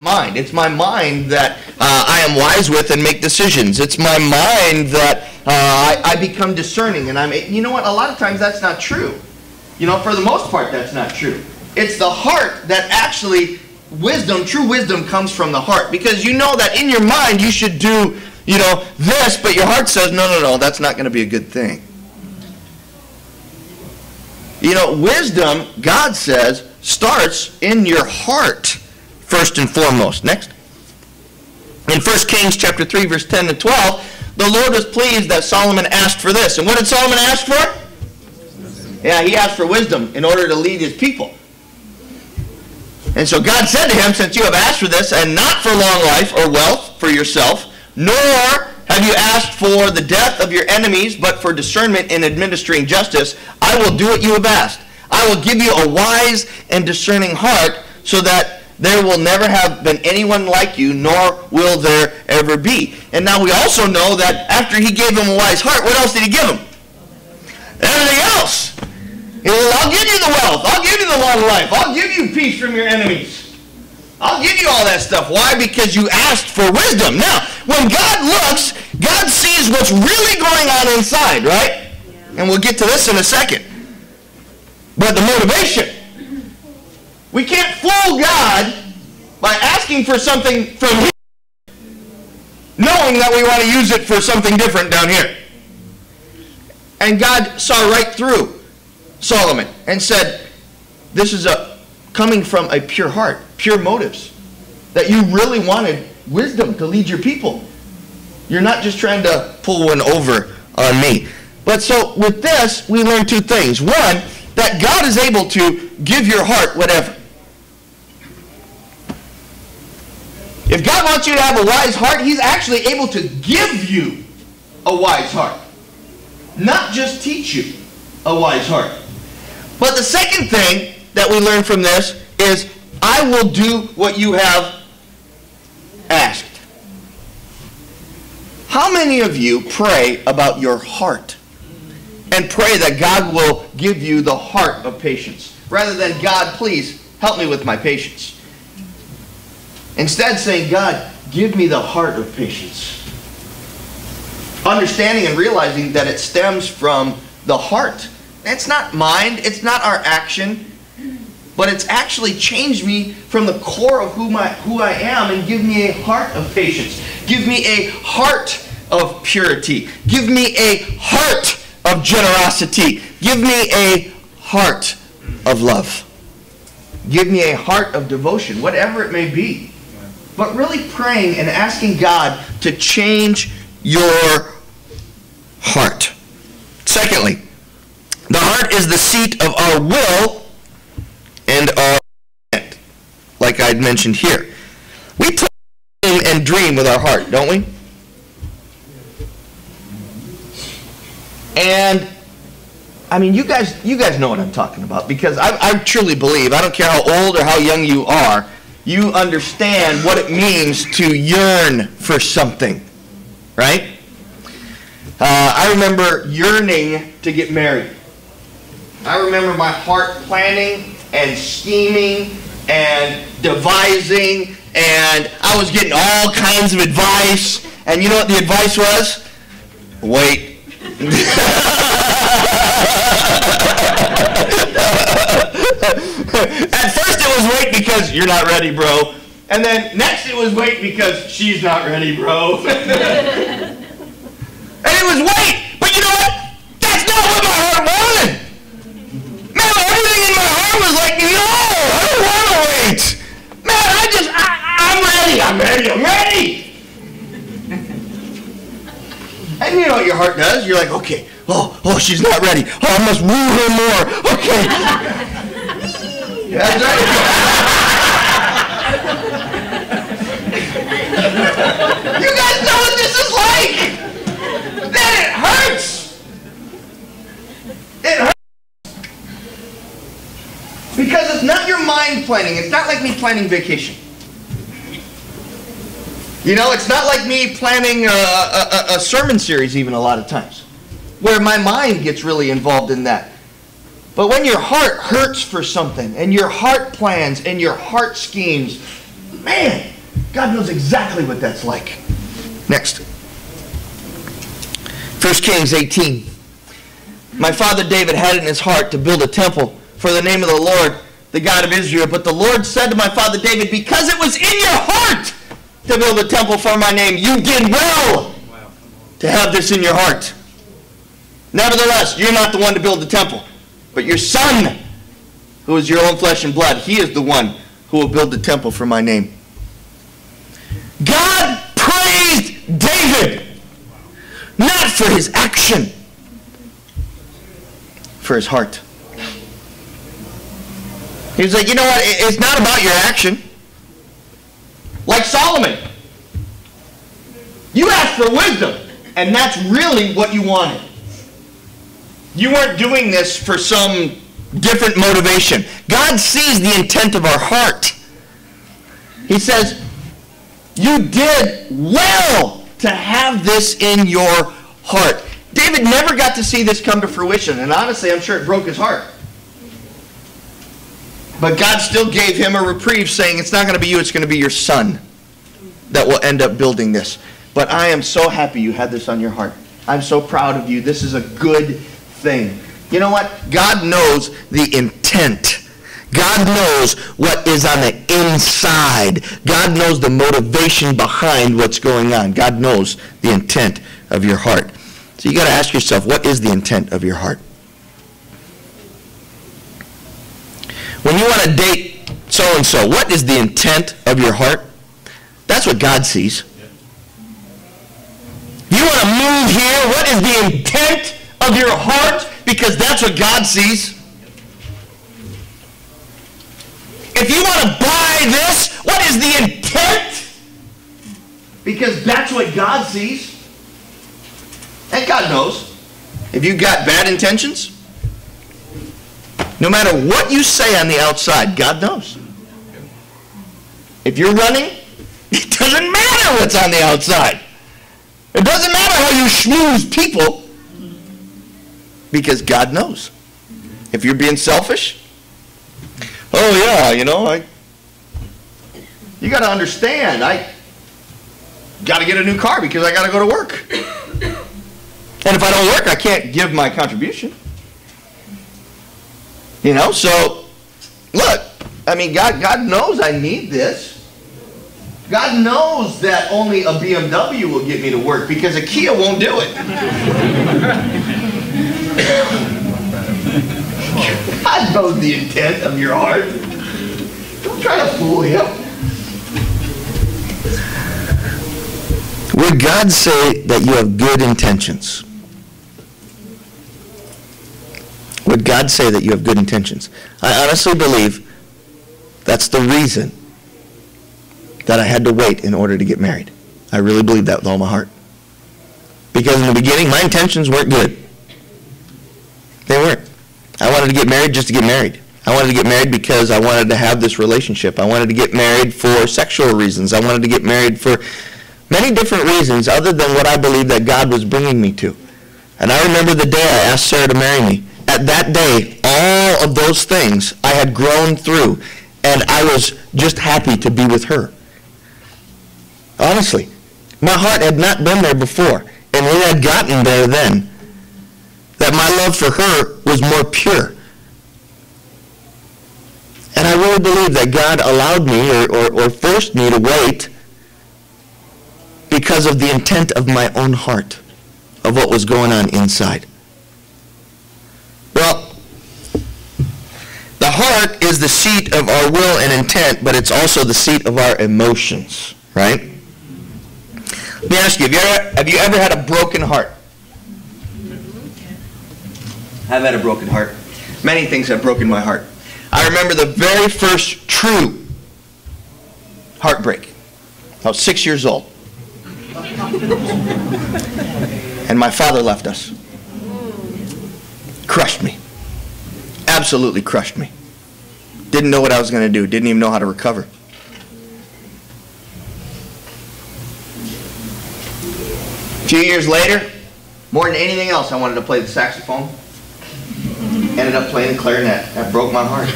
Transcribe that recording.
mind. It's my mind that I am wise with and make decisions. It's my mind that I become discerning. And you know what? A lot of times that's not true. You know, for the most part, that's not true. It's the heart that actually, true wisdom comes from the heart. Because you know that in your mind you should do, this, but your heart says, no, that's not going to be a good thing. Wisdom, God says, starts in your heart first and foremost. Next. In 1 Kings chapter 3, verse 10 to 12, the Lord was pleased that Solomon asked for this. And what did Solomon ask for? Yeah, he asked for wisdom in order to lead his people. And so God said to him, since you have asked for this, and not for long life or wealth for yourself, nor have you asked for the death of your enemies, but for discernment in administering justice, I will do what you have asked. I will give you a wise and discerning heart, so that there will never have been anyone like you, nor will there ever be. And now we also know that after he gave him a wise heart, what else did he give him? Everything else. I'll give you the wealth. I'll give you the long life. I'll give you peace from your enemies. I'll give you all that stuff. Why? Because you asked for wisdom. Now, when God looks, God sees what's really going on inside, right? Yeah. And we'll get to this in a second. But the motivation. We can't fool God by asking for something from Him, knowing that we want to use it for something different down here. And God saw right through Solomon and said, this is coming from a pure heart, pure motives, that you really wanted wisdom to lead your people. You're not just trying to pull one over on me. But so with this, we learn two things. One, that God is able to give your heart whatever. If God wants you to have a wise heart, He's actually able to give you a wise heart. Not just teach you a wise heart. But the second thing that we learn from this is, I will do what you have asked. How many of you pray about your heart and pray that God will give you the heart of patience, rather than, God, please help me with my patience? Instead saying, God, give me the heart of patience. Understanding and realizing that it stems from the heart. It's not mind, it's not our action, but it's actually changed me from the core of who I am, and give me a heart of patience. Give me a heart of purity. Give me a heart of generosity. Give me a heart of love. Give me a heart of devotion, whatever it may be. But really praying and asking God to change your heart. Secondly, the heart is the seat of our will and our intent, like I mentioned here. We talk and dream with our heart, don't we? And I mean, you guys know what I'm talking about, because I truly believe, I don't care how old or how young you are, you understand what it means to yearn for something, right? I remember yearning to get married. I remember my heart planning and scheming and devising, and I was getting all kinds of advice. And you know what the advice was? Wait. At first it was wait because you're not ready, bro. And then next it was wait because she's not ready, bro. And it was wait, but you know what? That's not what my heart wanted. Man, everything in my heart was like, no, I don't want to wait. Man, I'm ready. And you know what your heart does? You're like, okay, oh, she's not ready. Oh, I must woo her more. Okay. That's right. You guys know what this is like. Man, it hurts. It hurts. Because it's not your mind planning. It's not like me planning vacation. You know, it's not like me planning a sermon series even a lot of times, where my mind gets really involved in that. But when your heart hurts for something, and your heart plans, and your heart schemes, man, God knows exactly what that's like. Next. 1 Kings 18. My father David had it in his heart to build a temple for the name of the Lord, the God of Israel. But the Lord said to my father David, because it was in your heart to build a temple for my name, you did well to have this in your heart. Nevertheless, you're not the one to build the temple, but your son, who is your own flesh and blood, he is the one who will build the temple for my name. God praised David, not for his action, for his heart. He was like, you know what, it's not about your action. Like Solomon. You asked for wisdom, and that's really what you wanted. You weren't doing this for some different motivation. God sees the intent of our heart. He says, you did well to have this in your heart. David never got to see this come to fruition, and honestly, I'm sure it broke his heart. But God still gave him a reprieve, saying, it's not going to be you, it's going to be your son that will end up building this. But I am so happy you had this on your heart. I'm so proud of you. This is a good thing. You know what? God knows the intent. God knows what is on the inside. God knows the motivation behind what's going on. God knows the intent of your heart. So you got to ask yourself, what is the intent of your heart? When you want to date so-and-so, what is the intent of your heart? That's what God sees. You want to move here, what is the intent of your heart? Because that's what God sees. If you want to buy this, what is the intent? Because that's what God sees. And God knows. If you've got bad intentions, no matter what you say on the outside, God knows. If you're running, it doesn't matter what's on the outside. It doesn't matter how you schmooze people, because God knows. If you're being selfish, oh yeah, you know, you got to understand, I got to get a new car because I got to go to work. And if I don't work, I can't give my contribution. You know, so, look, I mean, God knows I need this. God knows that only a BMW will get me to work because a Kia won't do it. God knows the intent of your heart. Don't try to fool him. Would God say that you have good intentions? Would God say that you have good intentions? I honestly believe that's the reason that I had to wait in order to get married. I really believe that with all my heart. Because in the beginning, my intentions weren't good. They weren't. I wanted to get married just to get married. I wanted to get married because I wanted to have this relationship. I wanted to get married for sexual reasons. I wanted to get married for many different reasons other than what I believed that God was bringing me to. And I remember the day I asked Sarah to marry me. At that day, all of those things I had grown through, and I was just happy to be with her. Honestly, my heart had not been there before, and we had gotten there then. That my love for her was more pure. And I really believe that God allowed me or forced me to wait because of the intent of my own heart, of what was going on inside. Well, the heart is the seat of our will and intent, but it's also the seat of our emotions, right? Let me ask you, have you ever had a broken heart? I've had a broken heart. Many things have broken my heart. I remember the very first true heartbreak. I was 6 years old. And my father left us. Crushed me. Absolutely crushed me. Didn't know what I was going to do. Didn't even know how to recover. A few years later, more than anything else, I wanted to play the saxophone. Ended up playing the clarinet. That broke my heart.